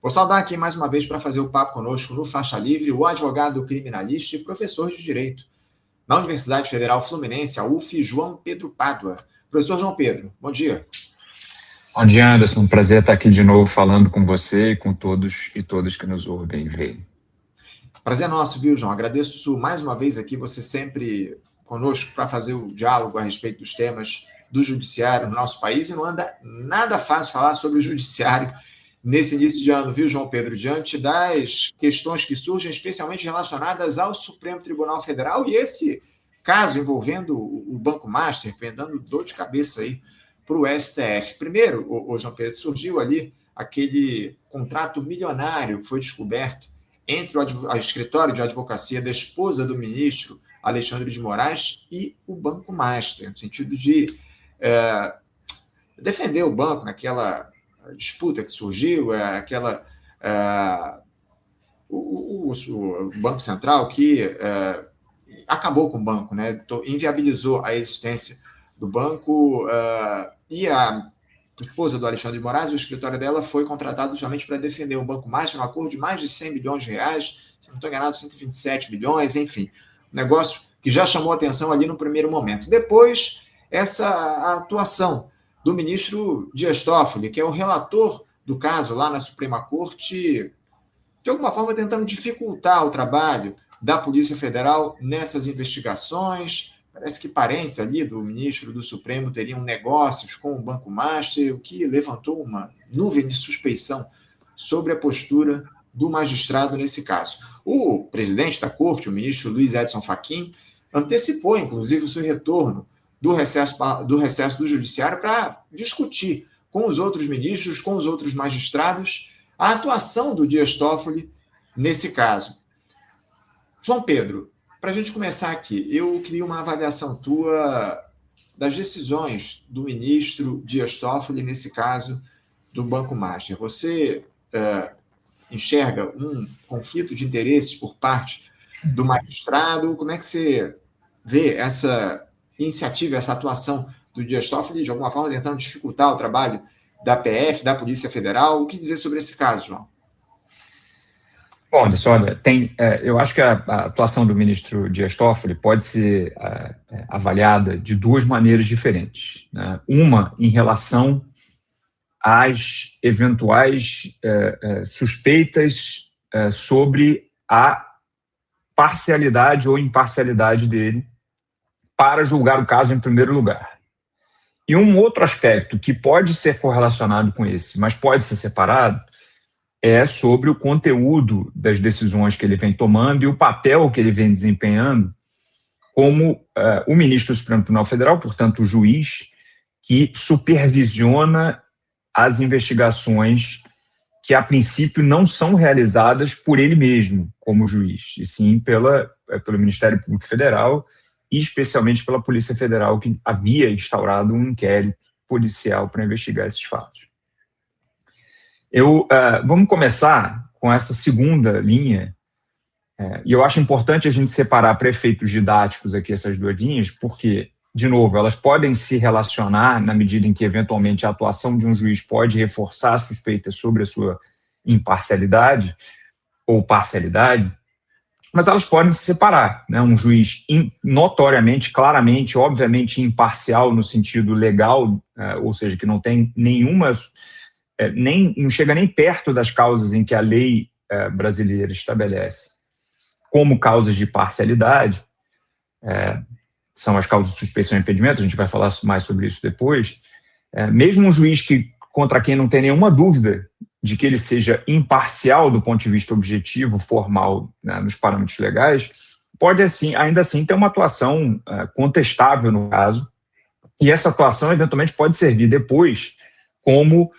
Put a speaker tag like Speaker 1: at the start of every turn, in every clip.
Speaker 1: Vou saudar aqui mais uma vez para fazer o papo conosco no Faixa Livre o advogado criminalista e professor de Direito na Universidade Federal Fluminense, a UF, João Pedro Pádua. Professor João Pedro, bom dia.
Speaker 2: Bom dia, Anderson. Prazer estar aqui de novo falando com você e com todos e todas que nos ouvem e veem.
Speaker 1: Prazer nosso, viu, João? Agradeço mais uma vez aqui você sempre conosco para fazer o diálogo a respeito dos temas do judiciário no nosso país, e não anda nada fácil falar sobre o judiciário nesse início de ano, viu, João Pedro? Diante das questões que surgem, especialmente relacionadas ao Supremo Tribunal Federal, e esse caso envolvendo o Banco Master, vem dando dor de cabeça aí para o STF. Primeiro, o João Pedro, surgiu ali aquele contrato milionário que foi descoberto entre o escritório de advocacia da esposa do ministro Alexandre de Moraes e o Banco Master, no sentido de defender o banco naquela disputa que surgiu, o Banco Central que acabou com o banco, né? Inviabilizou a existência do banco, e a esposa do Alexandre de Moraes, o escritório dela foi contratado justamente para defender o Banco Master, um acordo de mais de 100 milhões de reais, se não estou enganado, 127 milhões, enfim, um negócio que já chamou atenção ali no primeiro momento. Depois, a atuação do ministro Dias Toffoli, que é o relator do caso lá na Suprema Corte, de alguma forma tentando dificultar o trabalho da Polícia Federal nessas investigações. Parece que parentes ali do ministro do Supremo teriam negócios com o Banco Master, o que levantou uma nuvem de suspeição sobre a postura do magistrado nesse caso. O presidente da Corte, o ministro Luiz Edson Fachin, antecipou, inclusive, o seu retorno do recesso do Judiciário para discutir com os outros ministros, com os outros magistrados, a atuação do Dias Toffoli nesse caso. João Pedro, para a gente começar aqui, eu queria uma avaliação tua das decisões do ministro Dias Toffoli nesse caso do Banco Master. Você enxerga um conflito de interesses por parte do magistrado? Como é que você vê essa iniciativa, essa atuação do Dias Toffoli, de alguma forma tentando dificultar o trabalho da PF, da Polícia Federal? O que dizer sobre esse caso, João?
Speaker 2: Bom, Anderson, olha, eu acho que a atuação do ministro Dias Toffoli pode ser avaliada de duas maneiras diferentes, né? Uma em relação às eventuais suspeitas sobre a parcialidade ou imparcialidade dele para julgar o caso em primeiro lugar. E um outro aspecto que pode ser correlacionado com esse, mas pode ser separado, é sobre o conteúdo das decisões que ele vem tomando e o papel que ele vem desempenhando como o ministro do Supremo Tribunal Federal, portanto, o juiz que supervisiona as investigações que, a princípio, não são realizadas por ele mesmo, como juiz, e sim pelo Ministério Público Federal e especialmente pela Polícia Federal, que havia instaurado um inquérito policial para investigar esses fatos. Vamos começar com essa segunda linha, e eu acho importante a gente separar para efeitos didáticos aqui essas duas linhas, porque, de novo, elas podem se relacionar na medida em que, eventualmente, a atuação de um juiz pode reforçar suspeitas sobre a sua imparcialidade ou parcialidade, mas elas podem se separar, né? Um juiz notoriamente, claramente, obviamente imparcial no sentido legal, ou seja, que não tem nenhuma... não chega nem perto das causas em que a lei brasileira estabelece como causas de parcialidade, são as causas de suspeição e impedimento, a gente vai falar mais sobre isso depois. Mesmo um juiz contra quem não tem nenhuma dúvida de que ele seja imparcial do ponto de vista objetivo, formal, né, nos parâmetros legais, pode ainda assim ter uma atuação contestável no caso, e essa atuação eventualmente pode servir depois como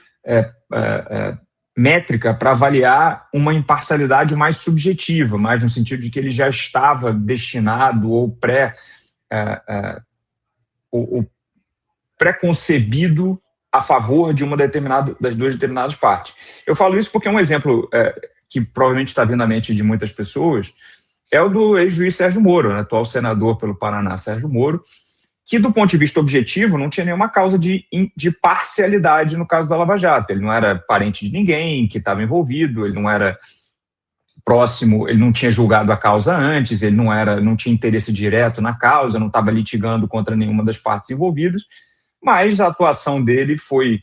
Speaker 2: métrica para avaliar uma imparcialidade mais subjetiva, mais no sentido de que ele já estava destinado ou pré-concebido a favor de das duas determinadas partes. Eu falo isso porque é um exemplo que provavelmente está vindo à mente de muitas pessoas, é o do ex-juiz Sérgio Moro, né, atual senador pelo Paraná, Sérgio Moro, que, do ponto de vista objetivo, não tinha nenhuma causa de parcialidade no caso da Lava Jato. Ele não era parente de ninguém que estava envolvido, ele não era próximo, ele não tinha julgado a causa antes, ele não tinha interesse direto na causa, não estava litigando contra nenhuma das partes envolvidas, mas a atuação dele foi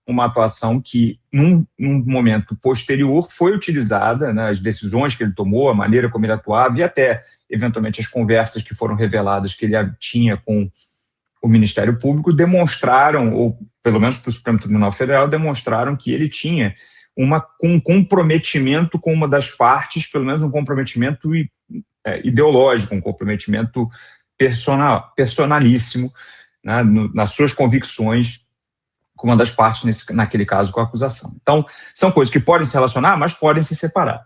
Speaker 2: uma atuação que, num momento posterior, foi utilizada, né, as decisões que ele tomou, a maneira como ele atuava e até, eventualmente, as conversas que foram reveladas que ele tinha com o Ministério Público demonstraram, ou pelo menos para o Supremo Tribunal Federal, demonstraram que ele tinha um comprometimento com uma das partes, pelo menos um comprometimento ideológico, um comprometimento personalíssimo, né, nas suas convicções, com uma das partes, naquele caso, com a acusação. Então, são coisas que podem se relacionar, mas podem se separar.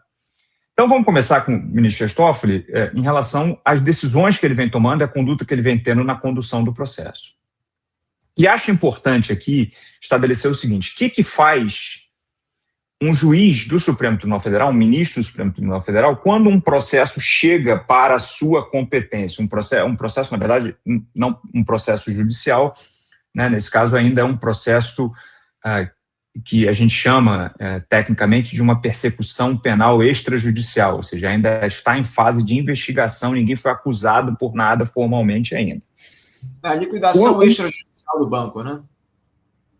Speaker 2: Então, vamos começar com o ministro Dias Toffoli em relação às decisões que ele vem tomando e a conduta que ele vem tendo na condução do processo. E acho importante aqui estabelecer o seguinte: o que faz um juiz do Supremo Tribunal Federal, um ministro do Supremo Tribunal Federal, quando um processo chega para a sua competência? Um processo, na verdade, não um processo judicial, né? Nesse caso, ainda é um processo que a gente chama, tecnicamente, de uma persecução penal extrajudicial, ou seja, ainda está em fase de investigação, ninguém foi acusado por nada formalmente ainda.
Speaker 1: A liquidação extrajudicial do banco, né?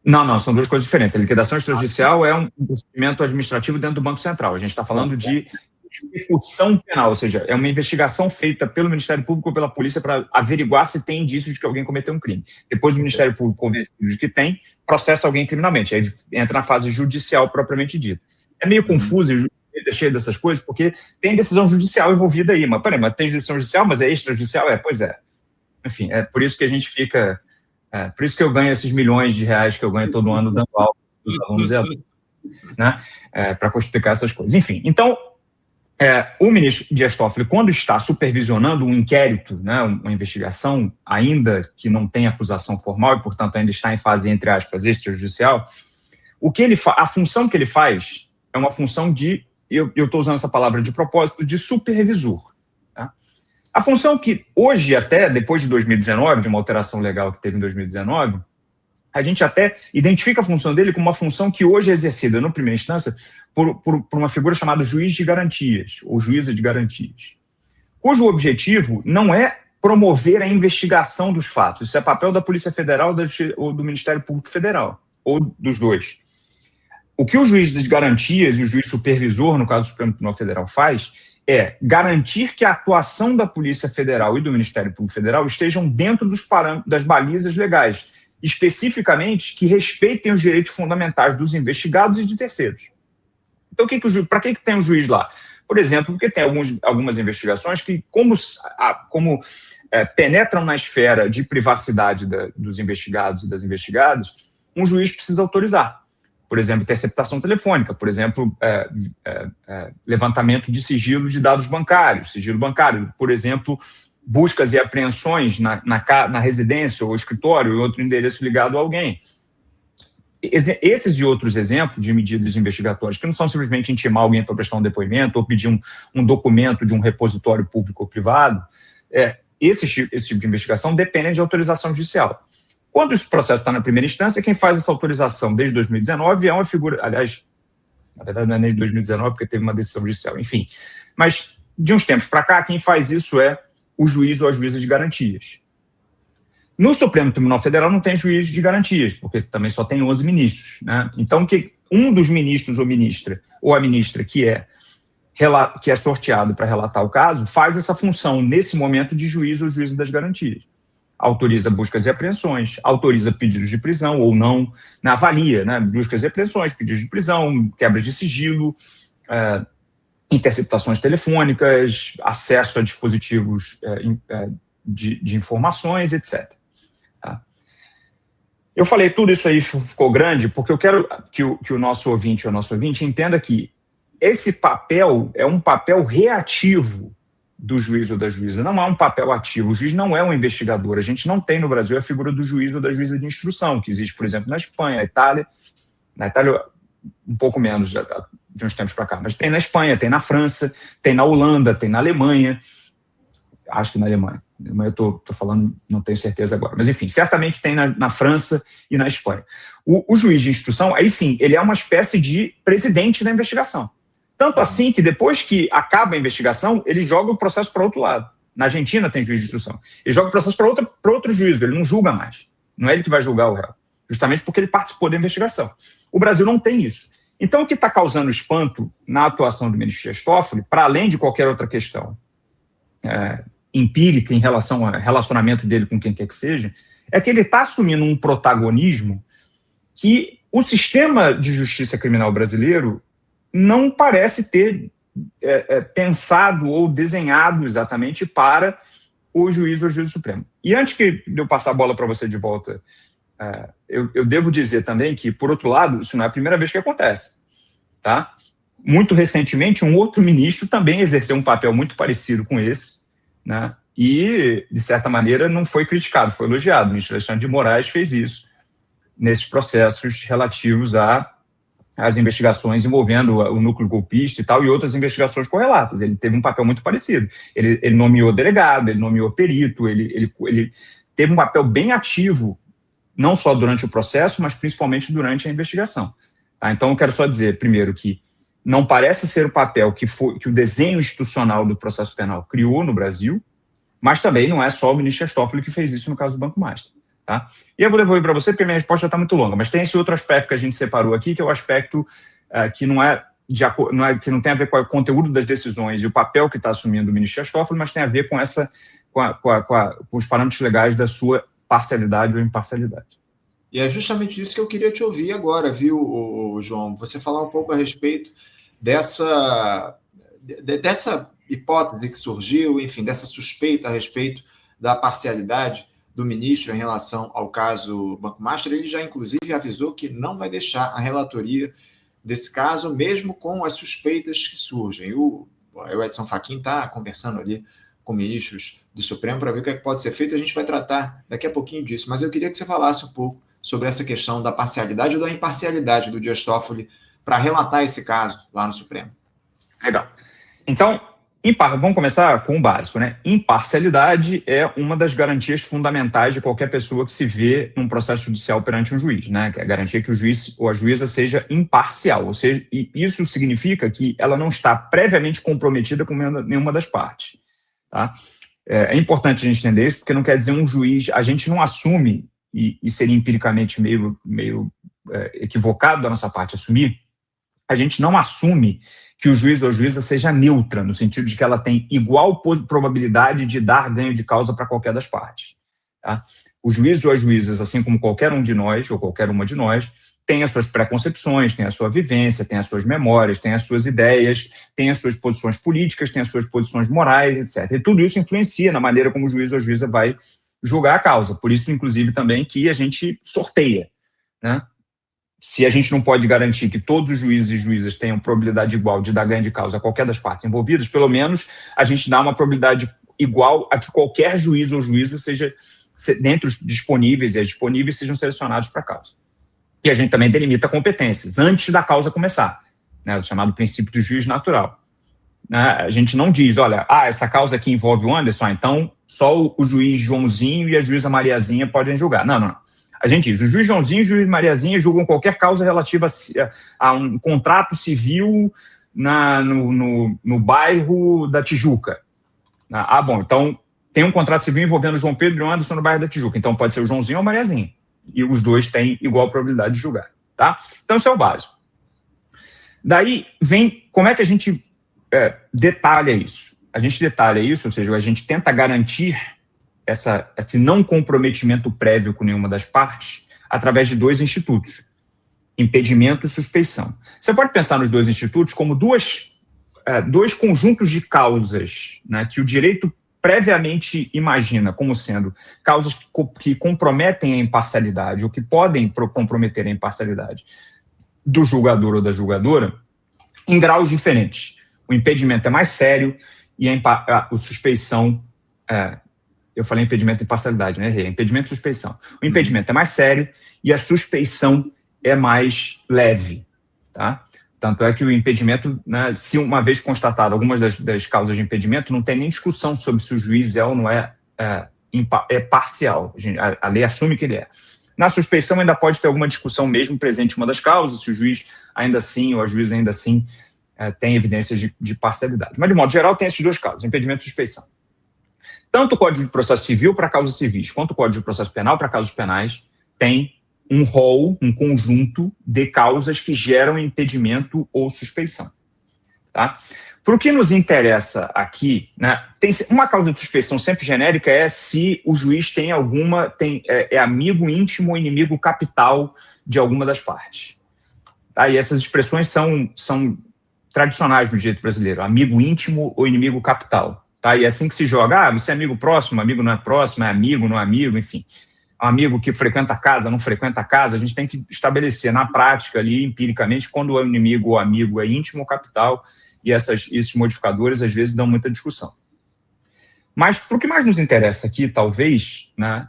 Speaker 2: Não, são duas coisas diferentes. A liquidação extrajudicial é um procedimento administrativo dentro do Banco Central. A gente está falando de execução penal, ou seja, é uma investigação feita pelo Ministério Público ou pela polícia para averiguar se tem indício de que alguém cometeu um crime. Depois do Ministério Público convencido de que tem, processa alguém criminalmente. Aí entra na fase judicial propriamente dita. É meio confuso e cheio dessas coisas, porque tem decisão judicial envolvida aí. Mas tem decisão judicial, mas é extrajudicial? Pois é. Enfim, é por isso que a gente fica... por isso que eu ganho esses milhões de reais que eu ganho todo ano dando aula dos alunos e alunos, né? Para explicar essas coisas. Enfim, então, o ministro Dias Toffoli, quando está supervisionando um inquérito, né, uma investigação, ainda que não tem acusação formal e, portanto, ainda está em fase, entre aspas, extrajudicial, a função que ele faz é uma função de, eu estou usando essa palavra de propósito, de supervisor. Tá? A função que hoje, até depois de 2019, de uma alteração legal que teve em 2019, a gente até identifica a função dele como uma função que hoje é exercida, na primeira instância, por uma figura chamada juiz de garantias, ou juíza de garantias, cujo objetivo não é promover a investigação dos fatos. Isso é papel da Polícia Federal ou do Ministério Público Federal, ou dos dois. O que o juiz de garantias e o juiz supervisor, no caso do Supremo Tribunal Federal, faz é garantir que a atuação da Polícia Federal e do Ministério Público Federal estejam dentro dos das balizas legais, especificamente que respeitem os direitos fundamentais dos investigados e de terceiros. Então, para que tem um juiz lá? Por exemplo, porque tem algumas investigações que, como penetram na esfera de privacidade dos investigados e das investigadas, um juiz precisa autorizar. Por exemplo, interceptação telefônica, por exemplo, levantamento de sigilo de dados bancários, sigilo bancário, por exemplo, buscas e apreensões na residência ou escritório ou outro endereço ligado a alguém. Esses e outros exemplos de medidas investigatórias, que não são simplesmente intimar alguém para prestar um depoimento ou pedir um documento de um repositório público ou privado, esse tipo de investigação dependem de autorização judicial. Quando esse processo está na primeira instância, quem faz essa autorização desde 2019 é uma figura, aliás, na verdade não é nem de 2019 porque teve uma decisão judicial, enfim, mas de uns tempos para cá, quem faz isso é o juiz ou a juíza de garantias. No Supremo Tribunal Federal não tem juiz de garantias, porque também só tem 11 ministros, né? Então, um dos ministros ou ministra, ou a ministra que é sorteado para relatar o caso, faz essa função, nesse momento, de juiz ou juíza das garantias. Autoriza buscas e apreensões, autoriza pedidos de prisão ou não, avalia, né, buscas e apreensões, pedidos de prisão, quebras de sigilo, interceptações telefônicas, acesso a dispositivos de informações, etc. Tá? Eu falei tudo isso aí, ficou grande, porque eu quero que o nosso ouvinte ou a nossa ouvinte entenda que esse papel é um papel reativo do juiz ou da juíza, não é um papel ativo. O juiz não é um investigador. A gente não tem no Brasil a figura do juiz ou da juíza de instrução, que existe, por exemplo, na Espanha, na Itália um pouco menos de uns tempos para cá, mas tem na Espanha, tem na França, tem na Holanda, tem na Alemanha. acho que na Alemanha. Eu estou falando, não tenho certeza agora. Mas, enfim, certamente tem na França e na Espanha. O juiz de instrução, aí sim, ele é uma espécie de presidente da investigação. Tanto assim que depois que acaba a investigação, ele joga o processo para outro lado. Na Argentina tem juiz de instrução. Ele joga o processo para outro juízo, ele não julga mais. Não é ele que vai julgar o réu, justamente porque ele participou da investigação. O Brasil não tem isso. Então, o que está causando espanto na atuação do ministro Dias Toffoli, para além de qualquer outra questão empírica em relação ao relacionamento dele com quem quer que seja, é que ele está assumindo um protagonismo que o sistema de justiça criminal brasileiro não parece ter pensado ou desenhado exatamente para o juiz ou juiz supremo. E antes de eu passar a bola para você de volta, eu devo dizer também que, por outro lado, isso não é a primeira vez que acontece. Tá? Muito recentemente, um outro ministro também exerceu um papel muito parecido com esse, né? E, de certa maneira, não foi criticado, foi elogiado. O ministro Alexandre de Moraes fez isso nesses processos relativos às investigações envolvendo o núcleo golpista e tal, e outras investigações correlatas. Ele teve um papel muito parecido. Ele nomeou delegado, ele nomeou perito, ele teve um papel bem ativo, não só durante o processo, mas principalmente durante a investigação. Tá? Então, eu quero só dizer, primeiro, que não parece ser o papel que o desenho institucional do processo penal criou no Brasil, mas também não é só o ministro Dias Toffoli que fez isso no caso do Banco Master. Tá? E eu vou devolver para você, porque a minha resposta já está muito longa, mas tem esse outro aspecto que a gente separou aqui, que é o aspecto que que não tem a ver com o conteúdo das decisões e o papel que está assumindo o ministro Dias Toffoli, mas tem a ver com os parâmetros legais da sua parcialidade ou imparcialidade.
Speaker 1: E é justamente isso que eu queria te ouvir agora, viu, João? Você falar um pouco a respeito dessa hipótese que surgiu, enfim, dessa suspeita a respeito da parcialidade do ministro em relação ao caso Banco Master. Ele já, inclusive, avisou que não vai deixar a relatoria desse caso, mesmo com as suspeitas que surgem. O Edson Fachin está conversando ali com ministros do Supremo para ver o que pode ser feito. A gente vai tratar daqui a pouquinho disso, mas eu queria que você falasse um pouco sobre essa questão da parcialidade ou da imparcialidade do Dias Toffoli para relatar esse caso lá no Supremo.
Speaker 2: Legal. Então, vamos começar com o básico, né? Imparcialidade é uma das garantias fundamentais de qualquer pessoa que se vê num processo judicial perante um juiz, né? Que é a garantia que o juiz ou a juíza seja imparcial, ou seja, isso significa que ela não está previamente comprometida com nenhuma das partes, tá? É importante a gente entender isso, porque não quer dizer um juiz, a gente não assume, e seria empiricamente meio equivocado da nossa parte assumir, a gente não assume que o juiz ou a juíza seja neutra, no sentido de que ela tem igual probabilidade de dar ganho de causa para qualquer das partes. Tá? O juiz ou as juízas, assim como qualquer um de nós, ou qualquer uma de nós, tem as suas preconcepções, tem a sua vivência, tem as suas memórias, tem as suas ideias, tem as suas posições políticas, tem as suas posições morais, etc. E tudo isso influencia na maneira como o juiz ou a juíza vai julgar a causa. Por isso, inclusive, também que a gente sorteia, né? Se a gente não pode garantir que todos os juízes e juízas tenham probabilidade igual de dar ganho de causa a qualquer das partes envolvidas, pelo menos a gente dá uma probabilidade igual a que qualquer juiz ou juíza seja, dentre os disponíveis e as disponíveis, sejam selecionados para a causa. E a gente também delimita competências antes da causa começar, né, o chamado princípio do juiz natural. A gente não diz, olha, essa causa aqui envolve o Anderson, então só o juiz Joãozinho e a juíza Mariazinha podem julgar. Não. A gente diz, o juiz Joãozinho e o juiz Mariazinha julgam qualquer causa relativa a um contrato civil no bairro da Tijuca. Bom, então tem um contrato civil envolvendo o João Pedro e o Anderson no bairro da Tijuca, então pode ser o Joãozinho ou a Mariazinha. E os dois têm igual probabilidade de julgar. Tá? Então, isso é o básico. Daí vem, como é que a gente detalha isso? A gente detalha isso, ou seja, a gente tenta garantir esse não comprometimento prévio com nenhuma das partes através de dois institutos, impedimento e suspeição. Você pode pensar nos dois institutos como dois conjuntos de causas, né, que o direito previamente imagina como sendo causas que comprometem a imparcialidade ou que podem comprometer a imparcialidade do julgador ou da julgadora em graus diferentes. O impedimento é mais sério e a suspeição... eu falei impedimento e imparcialidade, né? Impedimento e suspeição. O impedimento é mais sério e a suspeição é mais leve, tá? Tanto é que o impedimento, né, se uma vez constatado algumas das causas de impedimento, não tem nem discussão sobre se o juiz é ou não é parcial. A lei assume que ele é. Na suspeição ainda pode ter alguma discussão mesmo presente em uma das causas, se o juiz ainda assim, ou a juíza ainda assim, tem evidências de parcialidade. Mas, de modo geral, tem esses dois casos, impedimento e suspeição. Tanto o Código de Processo Civil para causas civis, quanto o Código de Processo Penal para causas penais, tem um rol, um conjunto de causas que geram impedimento ou suspeição. Tá? Para o que nos interessa aqui, né, tem uma causa de suspeição sempre genérica é se o juiz tem é amigo íntimo ou inimigo capital de alguma das partes. Tá? E essas expressões são tradicionais no direito brasileiro, amigo íntimo ou inimigo capital. Tá? E é assim que se joga, você é amigo próximo, amigo não é próximo, é amigo, não é amigo, enfim. Amigo que frequenta a casa, não frequenta a casa, a gente tem que estabelecer na prática ali, empiricamente, quando o inimigo ou amigo é íntimo ou capital, e esses modificadores às vezes dão muita discussão. Mas para o que mais nos interessa aqui, talvez, né,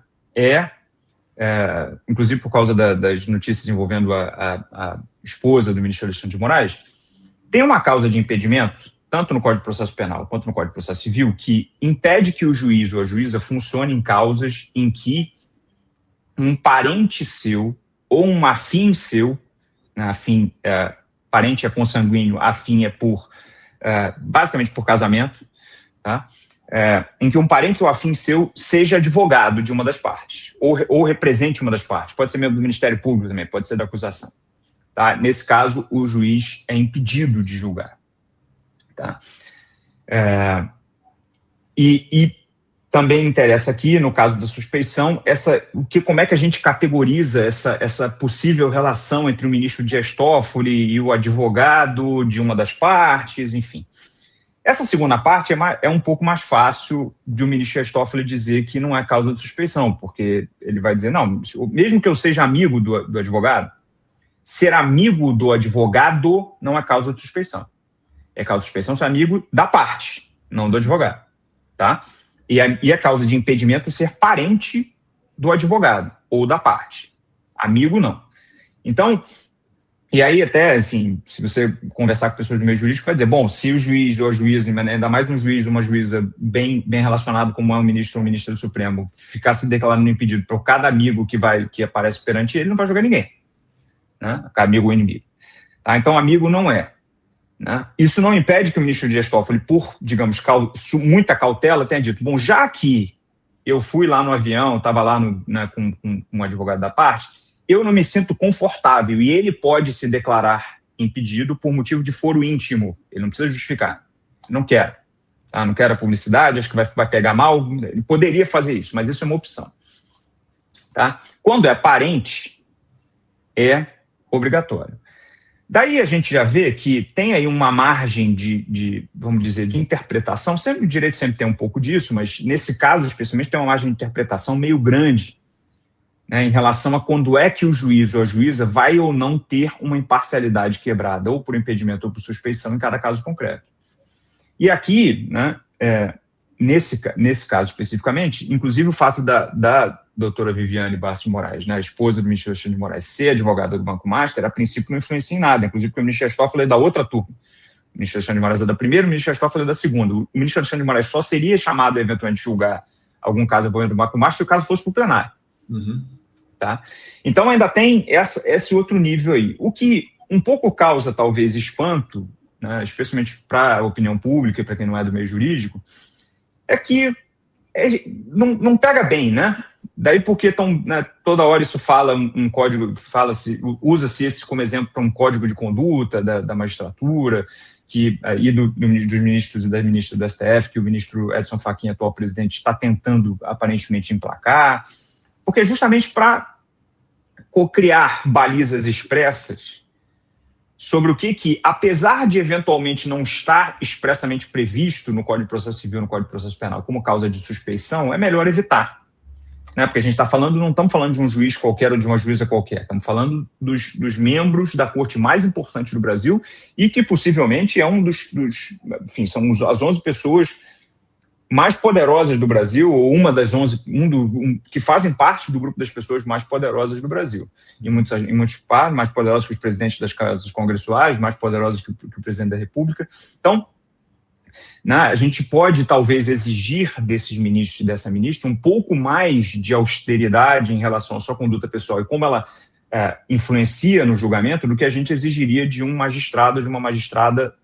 Speaker 2: inclusive por causa das notícias envolvendo a esposa do ministro Alexandre de Moraes, tem uma causa de impedimento, tanto no Código de Processo Penal quanto no Código de Processo Civil, que impede que o juiz ou a juíza funcione em causas em que um parente seu ou um afim seu, né, parente é consanguíneo, afim é basicamente por casamento, tá? Em que um parente ou afim seu seja advogado de uma das partes, ou represente uma das partes, pode ser membro do Ministério Público também, pode ser da acusação. Tá? Nesse caso, o juiz é impedido de julgar. Tá? E também interessa aqui, no caso da suspeição, como é que a gente categoriza essa possível relação entre o ministro Dias Toffoli e o advogado de uma das partes, enfim. Essa segunda parte é um pouco mais fácil de o ministro Dias Toffoli dizer que não é causa de suspeição, porque ele vai dizer, não, mesmo que eu seja amigo do advogado, ser amigo do advogado não é causa de suspeição. É causa de suspeição ser amigo da parte, não do advogado, tá? E a causa de impedimento ser parente do advogado ou da parte. Amigo, não. Então, e aí até, enfim, se você conversar com pessoas do meio jurídico, vai dizer, bom, se o juiz ou a juíza, ainda mais um juiz ou uma juíza bem relacionado como é um ministro ou ministra do Supremo, ficar se declarando impedido por cada amigo que aparece perante ele, não vai julgar ninguém. Né? Amigo ou inimigo. Tá? Então, amigo não é. Né? Isso não impede que o ministro Dias Toffoli, por, digamos, muita cautela, tenha dito, bom, já que eu fui lá no avião, estava lá com um advogado da parte, eu não me sinto confortável e ele pode se declarar impedido por motivo de foro íntimo. Ele não precisa justificar. Não quero. Tá? Não quero a publicidade, acho que vai pegar mal. Ele poderia fazer isso, mas isso é uma opção. Tá? Quando é parente, é obrigatório. Daí a gente já vê que tem aí uma margem vamos dizer, de interpretação. Sempre o direito sempre tem um pouco disso, mas nesse caso, especialmente, tem uma margem de interpretação meio grande, né, em relação a quando é que o juiz ou a juíza vai ou não ter uma imparcialidade quebrada, ou por impedimento ou por suspeição, em cada caso concreto. E aqui, né, nesse caso especificamente, inclusive o fato da doutora Viviane Bastos de Moraes, né, a esposa do ministro Alexandre de Moraes, ser advogada do Banco Master, a princípio não influencia em nada, inclusive porque o ministro Dias Toffoli é da outra turma. O ministro Alexandre de Moraes é da primeira, o ministro Dias Toffoli é da segunda. O ministro Alexandre de Moraes só seria chamado, eventualmente, a julgar algum caso envolvendo do Banco Master se o caso fosse para o plenário.
Speaker 1: Uhum.
Speaker 2: Tá? Então ainda tem esse outro nível aí. O que um pouco causa, talvez, espanto, né, especialmente para a opinião pública e para quem não é do meio jurídico, é que não pega bem, né? Daí porque né, toda hora isso fala um código, usa-se esse como exemplo para um código de conduta da magistratura, e dos ministros e das ministras do STF, que o ministro Edson Fachin, atual presidente, está tentando aparentemente emplacar, porque é justamente para criar balizas expressas sobre o que, apesar de eventualmente não estar expressamente previsto no Código de Processo Civil, no Código de Processo Penal, como causa de suspeição, é melhor evitar. Né? Porque a gente não estamos falando de um juiz qualquer ou de uma juíza qualquer, estamos falando dos membros da corte mais importante do Brasil e que possivelmente é enfim, são as 11 pessoas mais poderosas do Brasil, ou uma das 11, que fazem parte do grupo das pessoas mais poderosas do Brasil. Em muitos partes, mais poderosas que os presidentes das casas congressuais, mais poderosas que o presidente da República. Então, né, a gente pode, talvez, exigir desses ministros e dessa ministra um pouco mais de austeridade em relação à sua conduta pessoal e como ela influencia no julgamento do que a gente exigiria de um magistrado ou de uma magistrada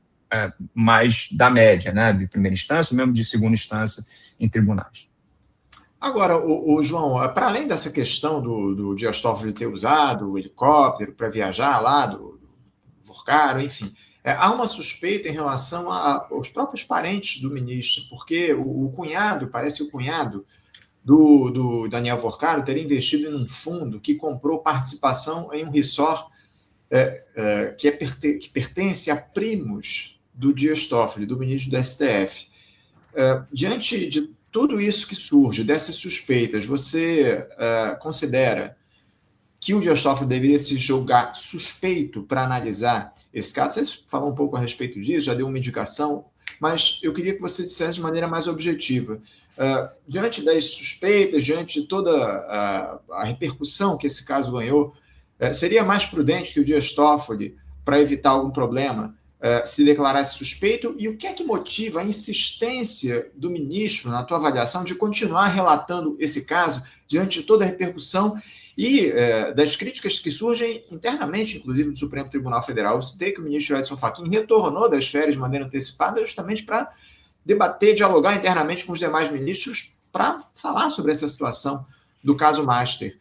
Speaker 2: mais da média, né, de primeira instância, mesmo de segunda instância em tribunais.
Speaker 1: Agora, João, para além dessa questão do Dias Toffoli ter usado o helicóptero para viajar lá do Vorcaro, enfim, há uma suspeita em relação aos próprios parentes do ministro, porque parece que o cunhado do Daniel Vorcaro teria investido em um fundo que comprou participação em um resort que pertence a primos do Dias Toffoli, do ministro do STF. Diante de tudo isso que surge, dessas suspeitas, você considera que o Dias Toffoli deveria se julgar suspeito para analisar esse caso? Você falou um pouco a respeito disso, já deu uma indicação, mas eu queria que você dissesse de maneira mais objetiva. Diante das suspeitas, diante de toda a repercussão que esse caso ganhou, seria mais prudente que o Dias Toffoli, para evitar algum problema, se declarasse suspeito? E o que é que motiva a insistência do ministro, na tua avaliação, de continuar relatando esse caso diante de toda a repercussão e das críticas que surgem internamente, inclusive, do Supremo Tribunal Federal? Eu citei que o ministro Edson Fachin retornou das férias de maneira antecipada justamente para debater, dialogar internamente com os demais ministros para falar sobre essa situação do caso Master.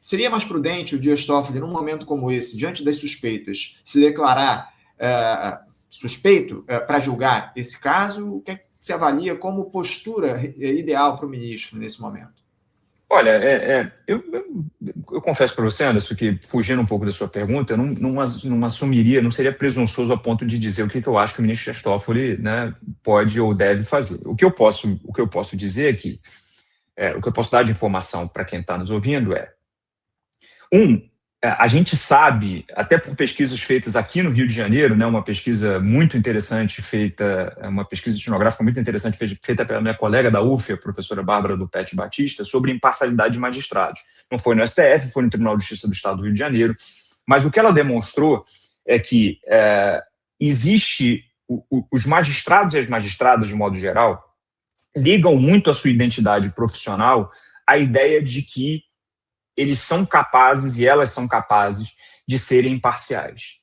Speaker 1: Seria mais prudente o Dias Toffoli, num momento como esse, diante das suspeitas, se declarar suspeito para julgar esse caso? O que é que se avalia como postura ideal para o ministro nesse momento?
Speaker 2: Olha, eu confesso para você, Anderson, que fugindo um pouco da sua pergunta, eu não assumiria, não seria presunçoso a ponto de dizer o que eu acho que o ministro Dias Toffoli, né, pode ou deve fazer. O que eu posso dizer aqui, o que eu posso dar de informação para quem está nos ouvindo a gente sabe, até por pesquisas feitas aqui no Rio de Janeiro, né, uma pesquisa muito interessante uma pesquisa etnográfica muito interessante feita pela minha colega da UF, a professora Bárbara Dupete Batista, sobre imparcialidade de magistrados. Não foi no STF, foi no Tribunal de Justiça do Estado do Rio de Janeiro, mas o que ela demonstrou é que os magistrados e as magistradas, de modo geral, ligam muito a sua identidade profissional à ideia de que eles são capazes e elas são capazes de serem imparciais.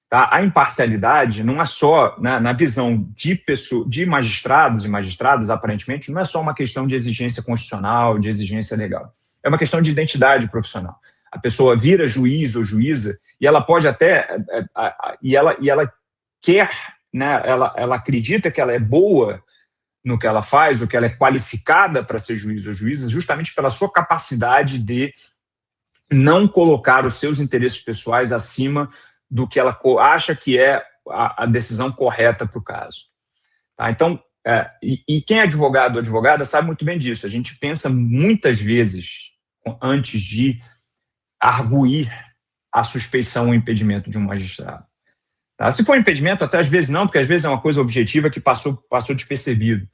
Speaker 2: Tá? A imparcialidade não é só, na visão de magistrados e magistradas, aparentemente, não é só uma questão de exigência constitucional, de exigência legal. É uma questão de identidade profissional. A pessoa vira juiz ou juíza e ela pode até... e ela quer, né, ela acredita que ela é boa no que ela faz, ou que ela é qualificada para ser juiz ou juíza, justamente pela sua capacidade de não colocar os seus interesses pessoais acima do que ela acha que é a decisão correta para o caso. Tá? Então, e quem é advogado ou advogada sabe muito bem disso. A gente pensa muitas vezes antes de arguir a suspeição ou impedimento de um magistrado. Tá? Se for impedimento, até às vezes não, porque às vezes é uma coisa objetiva que passou despercebido.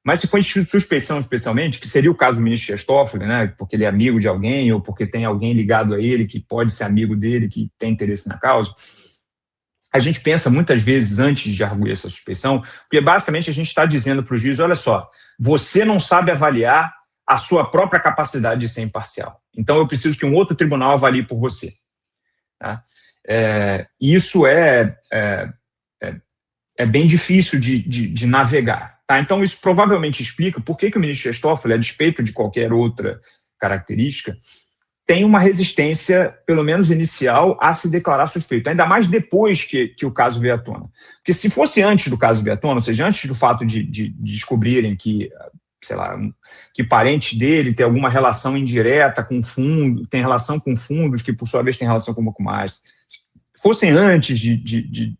Speaker 2: Mas se for suspeição, especialmente, que seria o caso do ministro Dias Toffoli, né, porque ele é amigo de alguém ou porque tem alguém ligado a ele que pode ser amigo dele, que tem interesse na causa, a gente pensa muitas vezes antes de arguir essa suspeição, porque basicamente a gente está dizendo para o juiz, olha só, você não sabe avaliar a sua própria capacidade de ser imparcial. Então eu preciso que um outro tribunal avalie por você. Tá? Isso é bem difícil de navegar. Tá? Então, isso provavelmente explica por que o ministro Dias Toffoli, a despeito de qualquer outra característica, tem uma resistência, pelo menos inicial, a se declarar suspeito, ainda mais depois que o caso veio à tona. Porque se fosse antes do caso veio à tona, ou seja, antes do fato de descobrirem que, sei lá, que parente dele tem alguma relação indireta com fundo, tem relação com fundos, que por sua vez tem relação com um pouco mais, se fossem antes de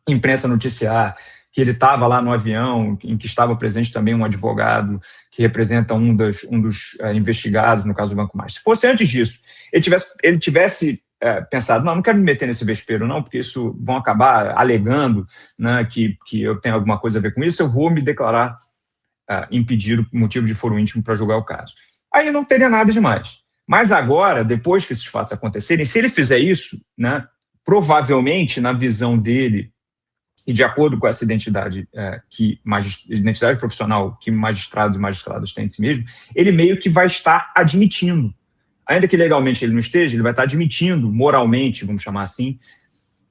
Speaker 2: imprensa noticiar que ele estava lá no avião, em que estava presente também um advogado que representa um dos investigados no caso do Banco Master. Se fosse antes disso, ele tivesse pensado, não quero me meter nesse vespeiro não, porque isso vão acabar alegando, né, que eu tenho alguma coisa a ver com isso, eu vou me declarar impedido por motivo de foro íntimo para julgar o caso. Aí não teria nada demais. Mas agora, depois que esses fatos acontecerem, se ele fizer isso, né, provavelmente, na visão dele, e de acordo com essa identidade identidade profissional que magistrados e magistradas têm de si mesmo, ele meio que vai estar admitindo, ainda que legalmente ele não esteja, ele vai estar admitindo, moralmente, vamos chamar assim,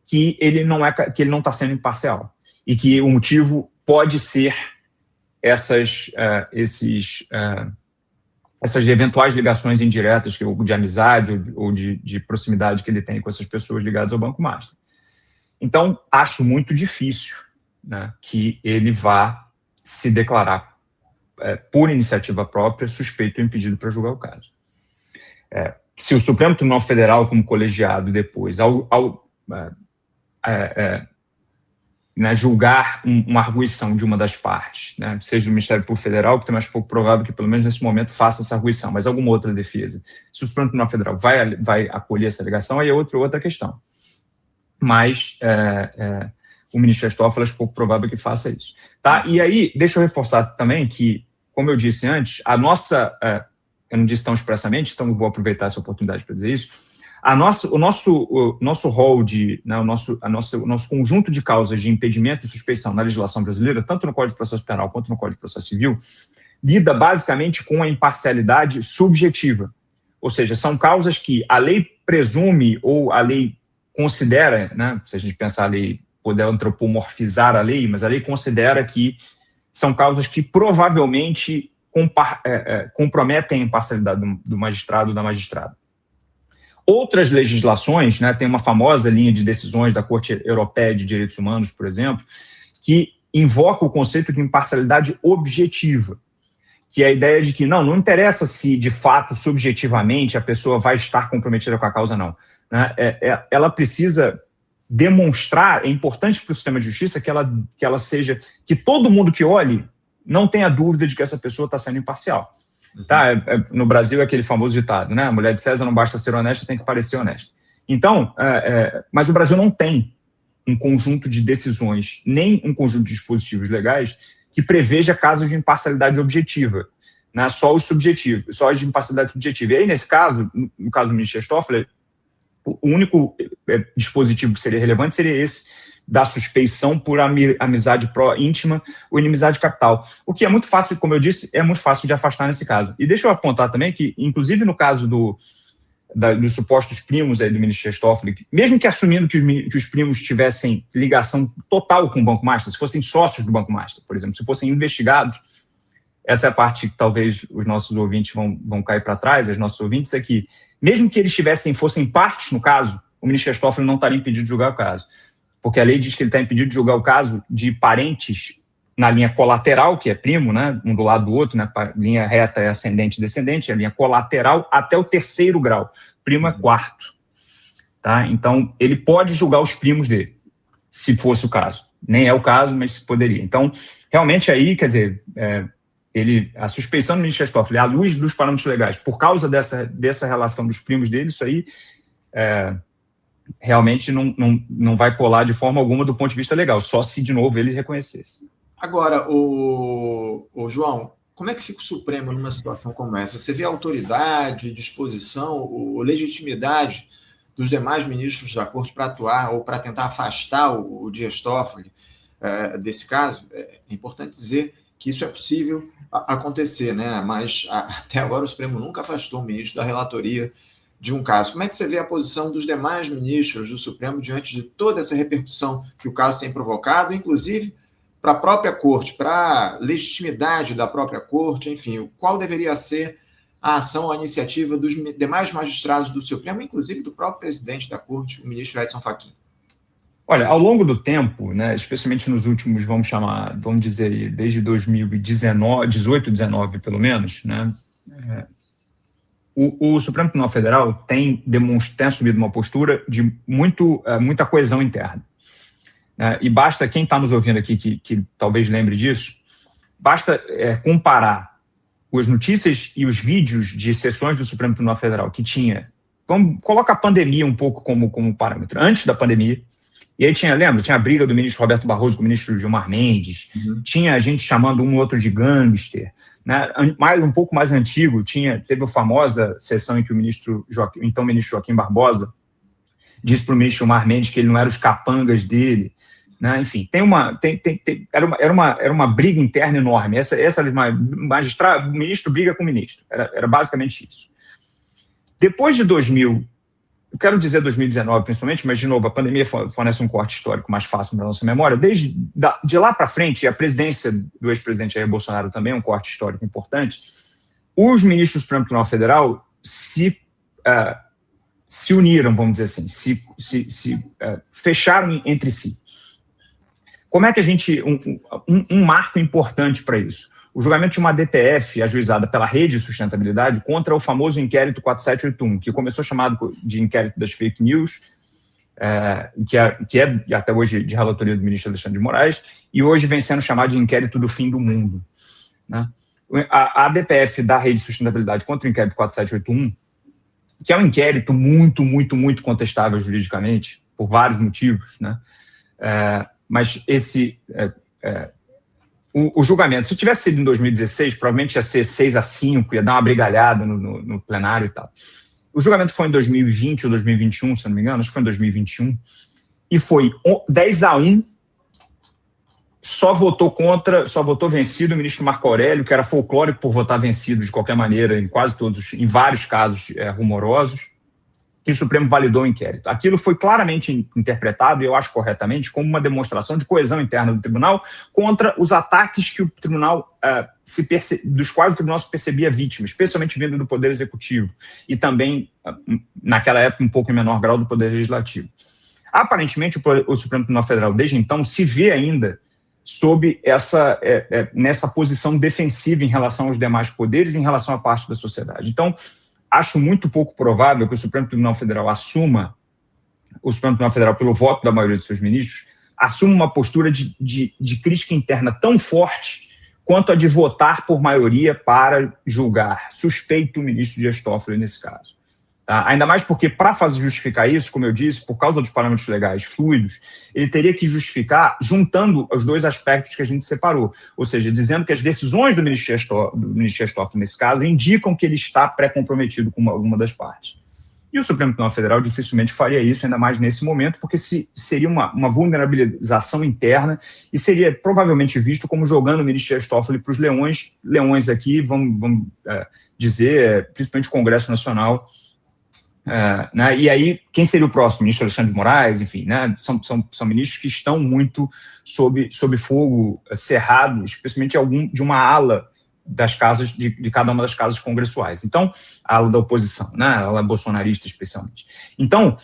Speaker 2: que ele não está sendo imparcial e que o motivo pode ser essas eventuais ligações indiretas de amizade ou de proximidade que ele tem com essas pessoas ligadas ao Banco Master. Então, acho muito difícil, né, que ele vá se declarar, por iniciativa própria, suspeito ou impedido para julgar o caso. Se o Supremo Tribunal Federal, como colegiado, depois, julgar uma arguição de uma das partes, né, seja do Ministério Público Federal, que também acho pouco provável que, pelo menos nesse momento, faça essa arguição, mas alguma outra defesa. Se o Supremo Tribunal Federal vai acolher essa alegação, aí é outra questão. Mas o ministro Toffoli acho pouco provável que faça isso. Tá? E aí, deixa eu reforçar também que, como eu disse antes, a nossa... eu não disse tão expressamente, então vou aproveitar essa oportunidade para dizer isso. O nosso rol né, o nosso conjunto de causas de impedimento e suspeição na legislação brasileira, tanto no Código de Processo Penal quanto no Código de Processo Civil, lida basicamente com a imparcialidade subjetiva. Ou seja, são causas que a lei presume ou a lei considera, né, se a gente pensar a lei, poder antropomorfizar a lei, mas a lei considera que são causas que provavelmente comprometem a imparcialidade do magistrado ou da magistrada. Outras legislações, né, tem uma famosa linha de decisões da Corte Europeia de Direitos Humanos, por exemplo, que invoca o conceito de imparcialidade objetiva, que é a ideia de que não interessa se, de fato, subjetivamente, a pessoa vai estar comprometida com a causa, não. Né? Ela precisa demonstrar, é importante para o sistema de justiça que ela seja, que todo mundo que olhe não tenha dúvida de que essa pessoa está sendo imparcial. Tá? No Brasil é aquele famoso ditado, né? A mulher de César não basta ser honesta, tem que parecer honesta. Então, mas o Brasil não tem um conjunto de decisões, nem um conjunto de dispositivos legais que preveja casos de imparcialidade objetiva, né? Só os subjetivos, só as de imparcialidade subjetiva. E aí, nesse caso, no caso do ministro Toffoli, o único dispositivo que seria relevante seria esse da suspeição por amizade íntima ou inimizade capital. O que é muito fácil, como eu disse, é muito fácil de afastar nesse caso. E deixa eu apontar também que, inclusive no caso dos supostos primos aí do ministro Toffoli, mesmo que assumindo que os primos tivessem ligação total com o Banco Master, se fossem sócios do Banco Master, por exemplo, se fossem investigados, essa é a parte que talvez os nossos ouvintes vão cair para trás, os nossos ouvintes, é que, mesmo que eles fossem partes no caso, o ministro Toffoli não estaria impedido de julgar o caso. Porque a lei diz que ele está impedido de julgar o caso de parentes na linha colateral, que é primo, né, um do lado do outro, né, linha reta é ascendente e descendente, a linha colateral até o 3º grau, primo é 4º. Tá? Então, ele pode julgar os primos dele, se fosse o caso. Nem é o caso, mas poderia. Então, realmente aí, quer dizer, a suspeição do ministro Toffoli, à luz dos parâmetros legais, por causa dessa relação dos primos dele, isso aí realmente não vai colar de forma alguma do ponto de vista legal, só se, de novo, ele reconhecesse.
Speaker 1: Agora, o João, como é que fica o Supremo numa situação como essa? Você vê a autoridade, disposição, ou legitimidade dos demais ministros da Corte para atuar ou para tentar afastar o Dias Toffoli desse caso? É importante dizer que isso é possível acontecer, né? Mas até agora o Supremo nunca afastou o ministro da relatoria de um caso. Como é que você vê a posição dos demais ministros do Supremo diante de toda essa repercussão que o caso tem provocado, inclusive para a própria Corte, para a legitimidade da própria Corte, enfim, qual deveria ser a ação, a iniciativa dos demais magistrados do Supremo, inclusive do próprio presidente da Corte, o ministro Edson Fachin?
Speaker 2: Olha, ao longo do tempo, né, especialmente nos últimos, vamos dizer, desde 2018, 19 pelo menos, né, o Supremo Tribunal Federal tem assumido uma postura de muita coesão interna. E basta, quem está nos ouvindo aqui que talvez lembre disso, basta comparar as notícias e os vídeos de sessões do Supremo Tribunal Federal que tinha coloca a pandemia um pouco como parâmetro. Antes da pandemia, e aí tinha a briga do ministro Roberto Barroso com o ministro Gilmar Mendes, tinha a gente chamando um outro de gangster, né? Um pouco mais antigo, teve a famosa sessão em que então ministro Joaquim Barbosa disse para o ministro Gilmar Mendes que ele não era os capangas dele, né? Enfim, era uma briga interna enorme. O ministro briga com o ministro, era basicamente isso. Depois de 2000, eu quero dizer 2019 principalmente, mas, de novo, a pandemia fornece um corte histórico mais fácil para a nossa memória. De lá para frente, a presidência do ex-presidente Jair Bolsonaro também é um corte histórico importante, os ministros do Supremo Tribunal Federal se uniram, vamos dizer assim, se fecharam entre si. Como é que a gente... Um marco importante para isso. O julgamento de uma DPF ajuizada pela Rede de Sustentabilidade contra o famoso inquérito 4781, que começou chamado de inquérito das fake news, que é até hoje de relatoria do ministro Alexandre de Moraes, e hoje vem sendo chamado de inquérito do fim do mundo, né? A DPF da Rede de Sustentabilidade contra o inquérito 4781, que é um inquérito muito, muito, muito contestável juridicamente, por vários motivos, né? Mas o julgamento, se tivesse sido em 2016, provavelmente ia ser 6-5, ia dar uma brigalhada no plenário e tal. O julgamento foi em 2020 ou 2021, se não me engano, acho que foi em 2021, e foi 10-1, só votou vencido o ministro Marco Aurélio, que era folclórico por votar vencido de qualquer maneira, em vários casos rumorosos, que o Supremo validou o inquérito. Aquilo foi claramente interpretado, e eu acho corretamente, como uma demonstração de coesão interna do tribunal contra os ataques que o tribunal, dos quais o tribunal se percebia vítima, especialmente vindo do Poder Executivo e também, naquela época, um pouco em menor grau do Poder Legislativo. Aparentemente, o Supremo Tribunal Federal, desde então, se vê ainda sob nessa posição defensiva em relação aos demais poderes e em relação à parte da sociedade. Então, acho muito pouco provável que o Supremo Tribunal Federal pelo voto da maioria dos seus ministros, assuma uma postura de crítica interna tão forte quanto a de votar por maioria para julgar. Suspeito o ministro Dias Toffoli nesse caso. Tá? Ainda mais porque, para justificar isso, como eu disse, por causa dos parâmetros legais fluidos, ele teria que justificar juntando os dois aspectos que a gente separou, ou seja, dizendo que as decisões do ministro Dias Toffoli, nesse caso, indicam que ele está pré-comprometido com alguma das partes. E o Supremo Tribunal Federal dificilmente faria isso, ainda mais nesse momento, porque seria uma vulnerabilização interna e seria provavelmente visto como jogando o ministro Dias Toffoli para os leões aqui, vamos dizer, principalmente o Congresso Nacional. Né? E aí, quem seria o próximo? O ministro Alexandre de Moraes, enfim, né? São ministros que estão muito sob fogo cerrado, especialmente de uma ala das casas, de cada uma das casas congressuais. Então, a ala da oposição, né? A ala bolsonarista, especialmente. Então,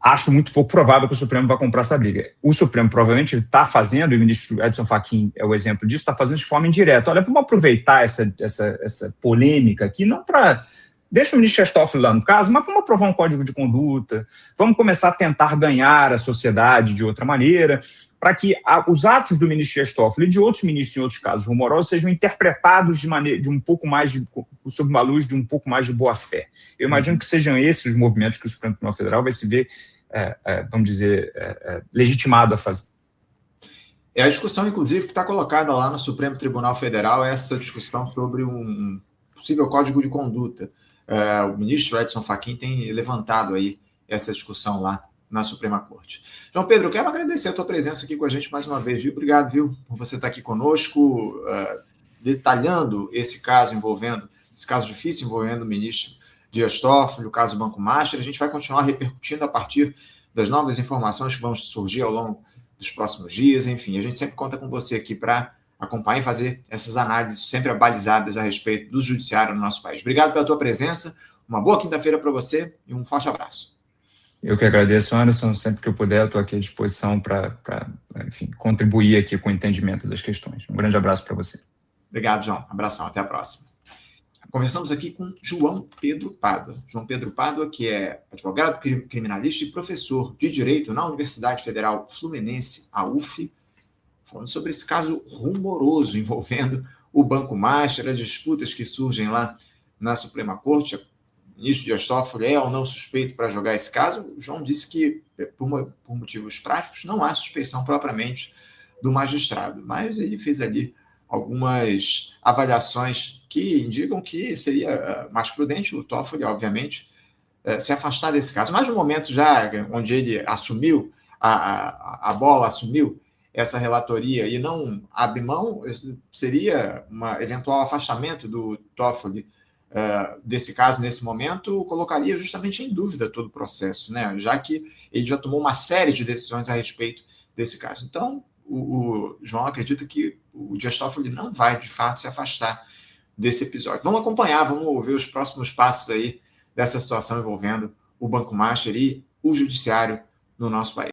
Speaker 2: acho muito pouco provável que o Supremo vá comprar essa briga. O Supremo provavelmente está fazendo, e o ministro Edson Fachin é o exemplo disso, está fazendo de forma indireta. Olha, vamos aproveitar essa polêmica aqui, não para... Deixa o ministro Dias Toffoli lá no caso, mas vamos aprovar um código de conduta, vamos começar a tentar ganhar a sociedade de outra maneira, para que os atos do ministro Dias Toffoli e de outros ministros em outros casos rumorosos sejam interpretados sob uma luz de um pouco mais de boa-fé. Eu imagino que sejam esses os movimentos que o Supremo Tribunal Federal vai se ver, vamos dizer, legitimado a fazer.
Speaker 1: É a discussão, inclusive, que está colocada lá no Supremo Tribunal Federal, essa discussão sobre um possível código de conduta. O ministro Edson Fachin tem levantado aí essa discussão lá na Suprema Corte. João Pedro, eu quero agradecer a tua presença aqui com a gente mais uma vez, viu? Obrigado, viu, por você estar aqui conosco, detalhando esse caso difícil envolvendo o ministro Dias Toffoli, o caso Banco Master. A gente vai continuar repercutindo a partir das novas informações que vão surgir ao longo dos próximos dias. Enfim, a gente sempre conta com você aqui para acompanhar e fazer essas análises sempre abalizadas a respeito do judiciário no nosso país. Obrigado pela tua presença, uma boa quinta-feira para você e um forte abraço.
Speaker 2: Eu que agradeço, Anderson, sempre que eu puder, eu estou aqui à disposição para contribuir aqui com o entendimento das questões. Um grande abraço para você.
Speaker 1: Obrigado, João. Abração, até a próxima. Conversamos aqui com João Pedro Pádua. João Pedro Pádua, que é advogado criminalista e professor de Direito na Universidade Federal Fluminense, a UF, falando sobre esse caso rumoroso envolvendo o Banco Master, as disputas que surgem lá na Suprema Corte. ministro Dias Toffoli é ou não suspeito para julgar esse caso, o João disse que, por motivos práticos, não há suspeição propriamente do magistrado, mas ele fez ali algumas avaliações que indicam que seria mais prudente o Toffoli, obviamente, se afastar desse caso. Mas no momento já onde ele assumiu a bola, assumiu essa relatoria e não abre mão, seria um eventual afastamento do Toffoli desse caso, nesse momento, colocaria justamente em dúvida todo o processo, né? Já que ele já tomou uma série de decisões a respeito desse caso. Então, o João acredita que o Dias Toffoli não vai, de fato, se afastar desse episódio. Vamos acompanhar, vamos ver os próximos passos aí dessa situação envolvendo o Banco Master e o judiciário no nosso país.